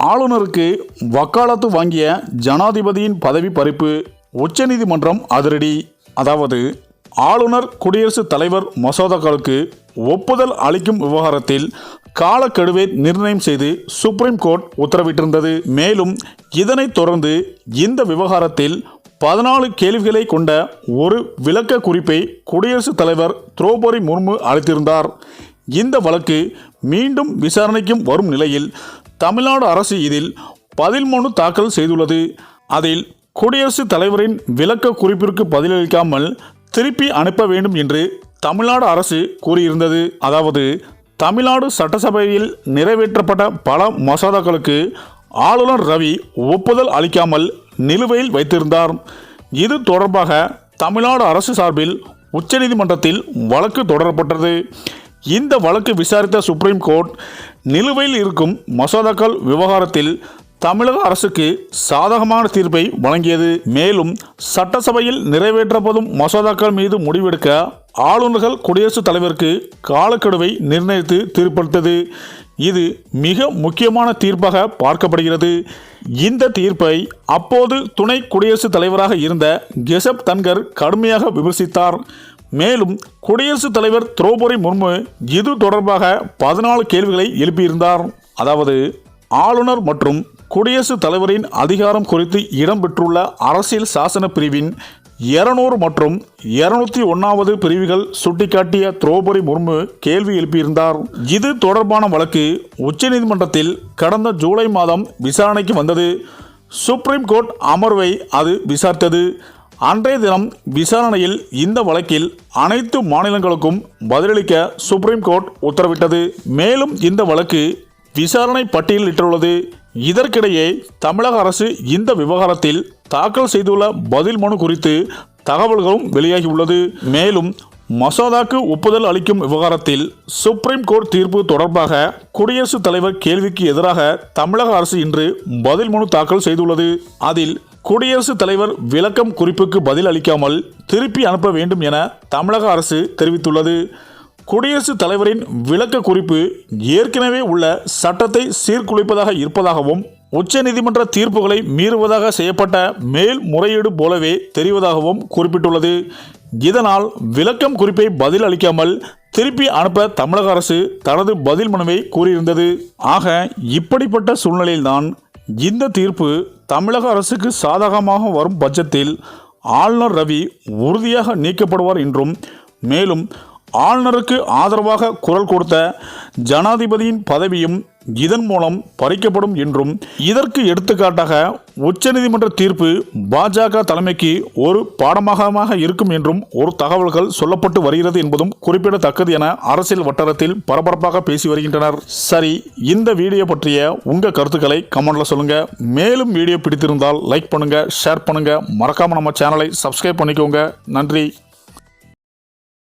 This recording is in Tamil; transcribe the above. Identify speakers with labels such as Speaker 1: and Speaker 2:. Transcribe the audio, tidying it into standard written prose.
Speaker 1: ஆளுநருக்கு வக்காலத்து வாங்கிய ஜனாதிபதியின் பதவி பறிப்பு. உச்சநீதிமன்றம் அதிரடி. அதாவது ஆளுநர் குடியரசுத் தலைவர் மசோதாக்களுக்கு ஒப்புதல் அளிக்கும் விவகாரத்தில் காலக்கெடுவை நிர்ணயம் செய்து சுப்ரீம் கோர்ட் உத்தரவிட்டிருந்தது. மேலும் இதனைத் தொடர்ந்து இந்த விவகாரத்தில் 14 கேள்விகளை கொண்ட ஒரு விளக்க குறிப்பை குடியரசுத் தலைவர் திரௌபதி முர்மு அளித்திருந்தார். இந்த வழக்கு மீண்டும் விசாரணைக்கும் வரும் நிலையில் தமிழ்நாடு அரசு இதில் பதில் மனு தாக்கல் செய்துள்ளது. அதில் குடியரசுத் தலைவரின் விளக்க குறிப்பிற்கு பதிலளிக்காமல் திருப்பி அனுப்ப வேண்டும் என்று தமிழ்நாடு அரசு கூறியிருந்தது. அதாவது தமிழ்நாடு சட்டசபையில் நிறைவேற்றப்பட்ட பல மசோதாக்களுக்கு ஆளுநர் ரவி ஒப்புதல் அளிக்காமல் நிலுவையில் வைத்திருந்தார். இது தொடர்பாக தமிழ்நாடு அரசு சார்பில் உச்சநீதிமன்றத்தில் வழக்கு தொடரப்பட்டது. இந்த வழக்கு விசாரித்த சுப்ரீம் கோர்ட் நிலுவையில் இருக்கும் மசோதாக்கள் விவகாரத்தில் தமிழக அரசுக்கு சாதகமான தீர்ப்பை வழங்கியது. மேலும் சட்டசபையில் நிறைவேற்றப்படும் மசோதாக்கள் மீது முடிவெடுக்க ஆளுநர்கள் குடியரசுத் தலைவருக்கு காலக்கெடுவை நிர்ணயித்து தீர்ப்பளித்தது. இது மிக முக்கியமான தீர்ப்பாக பார்க்கப்படுகிறது. இந்த தீர்ப்பை அப்போது துணை குடியரசுத் தலைவராக இருந்த கெசப் தன்கர் கடுமையாக விமர்சித்தார். மேலும் குடியரசுத் தலைவர் திரௌபதி முர்மு இது தொடர்பாக 14 கேள்விகளை எழுப்பியிருந்தார். அதாவது ஆளுநர் மற்றும் குடியரசுத் தலைவரின் அதிகாரம் குறித்து இடம்பெற்றுள்ள அரசியல் சாசன பிரிவின் 200 மற்றும் 201வது பிரிவுகள் சுட்டிக்காட்டிய திரௌபதி முர்மு கேள்வி எழுப்பியிருந்தார். இது தொடர்பான வழக்கு உச்சநீதிமன்றத்தில் கடந்த ஜூலை மாதம் விசாரணைக்கு வந்தது. சுப்ரீம் கோர்ட் அமர்வை அது விசாரித்தது. அன்றைய தினம் விசாரணையில் இந்த வழக்கில் அனைத்து மாநிலங்களுக்கும் பதிலளிக்க சுப்ரீம் கோர்ட் உத்தரவிட்டது. மேலும் இந்த வழக்கு விசாரணை பட்டியலிட்டுள்ளது. இதற்கிடையே தமிழக அரசு இந்த விவகாரத்தில் தாக்கல் செய்துள்ள பதில் மனு குறித்து தகவல்களும் வெளியாகியுள்ளது. மேலும் மசோதாக்கு ஒப்புதல் அளிக்கும் விவகாரத்தில் சுப்ரீம் கோர்ட் தீர்ப்பு தொடர்பாக குடியரசுத் தலைவர் கேள்விக்கு எதிராக தமிழக அரசு இன்று பதில் மனு தாக்கல் செய்துள்ளது. அதில் குடியரசுத் தலைவர் விளக்கம் குறிப்புக்கு பதில் அளிக்காமல் திருப்பி அனுப்ப வேண்டும் என தமிழக அரசு தெரிவித்துள்ளது. குடியரசுத் தலைவரின் விளக்க குறிப்பு ஏற்கனவே உள்ள சட்டத்தை சீர்குலைப்பதாக இருப்பதாகவும் உச்சநீதிமன்ற தீர்ப்புகளை மீறுவதாக செய்யப்பட்ட மேல்முறையீடு போலவே தெரிவதாகவும் குறிப்பிட்டுள்ளது. இதனால் விளக்கம் குறிப்பை பதில் அளிக்காமல் திருப்பி அனுப்ப தமிழக அரசு தனது பதில் மனுவை கூறியிருந்தது. ஆக இப்படிப்பட்ட சூழ்நிலையில்தான் இந்த தீர்ப்பு தமிழக அரசுக்கு சாதகமாக வரும் பட்சத்தில் ஆளுநர் ரவி உறுதியாக நீக்கப்படுவார் என்றும், மேலும் ஆளுநருக்கு ஆதரவாக குரல் கொடுத்த ஜனாதிபதியின் பதவியும் இதன் மூலம் பறிக்கப்படும் என்றும், இதற்கு எடுத்துக்காட்டாக உச்சநீதிமன்ற தீர்ப்பு பாஜக தலைமைக்கு ஒரு பாடமாக இருக்கும் என்றும் ஒரு தகவல்கள் சொல்லப்பட்டு வருகிறது என்பதும் குறிப்பிடத்தக்கது என அரசியல் வட்டாரத்தில் பரபரப்பாக பேசி வருகின்றனர். சரி, இந்த வீடியோ பற்றிய உங்க கருத்துக்களை கமெண்ட்ல சொல்லுங்க. மேலும் வீடியோ பிடித்திருந்தால் லைக் பண்ணுங்க, ஷேர் பண்ணுங்க, மறக்காம நம்ம சேனலை சப்ஸ்கிரைப் பண்ணிக்கோங்க. நன்றி.